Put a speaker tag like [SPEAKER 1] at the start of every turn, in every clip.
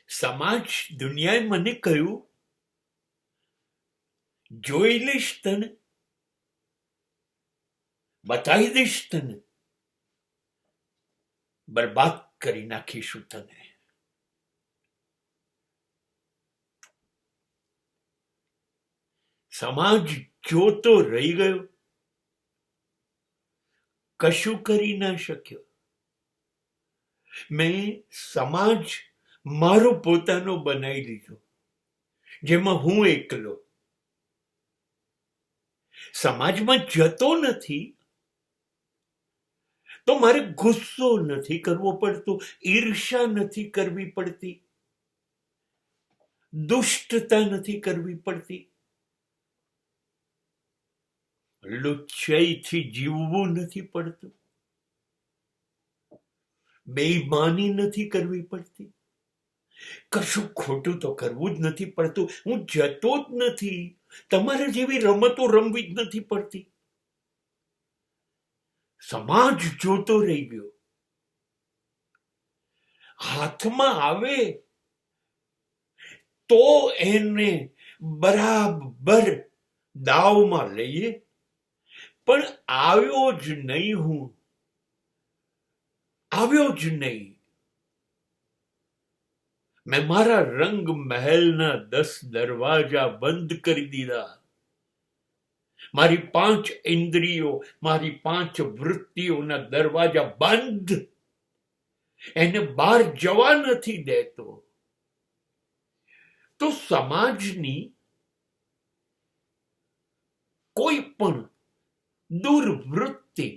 [SPEAKER 1] સમાજ દુનિયાએ મને કહ્યું, જોઈ લઈશ તને, બતાવી દઈશ તને, બરબાદ કરી નાખીશું તને. સમાજ જોતો રહી ગયો, કશું કરી ના શક્યો. મેં સમાજ મારો પોતાનો બનાવી લીધો, જેમાં હું એકલો. સમાજમાં જતો નથી તો મારે ગુસ્સો નથી કરવો પડતો, ઈર્ષા નથી કરવી પડતી, દુષ્ટતા નથી કરવી પડતી, લુચ્ચાઈથી જીવવું નથી પડતું, બેઈમાની નથી કરવી પડતી, કશું ખોટું તો કરવું જ નથી પડતું. હું જતો જ નથી, તમારા જેવી રમતો રમવી જ નથી પડતી. સમાજ જોતો રહી ગયો. હાથમાં આવે તો એને બરાબર દાવમાં લઈએ, પણ આવ્યો જ નહીં. હું આવ્યો જ નહીં. મેં મારા રંગ મહેલના 10 દરવાજા બંધ કરી દીધા. મારી 5 ઇન્દ્રિયો, મારી 5 વૃત્તિઓના દરવાજા બંધ. એને બહાર જવા નથી દેતો. તો સમાજની કોઈ પણ દુર્વૃત્તિ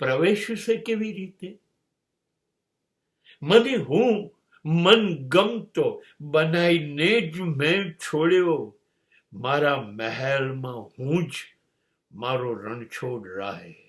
[SPEAKER 1] પ્રવેશશે કેવી રીતે? મને હું મનગમતો બનાવીને જ મેં છોડ્યો. મારા મહેલમાં હું જ મારો રણછોડ રાય.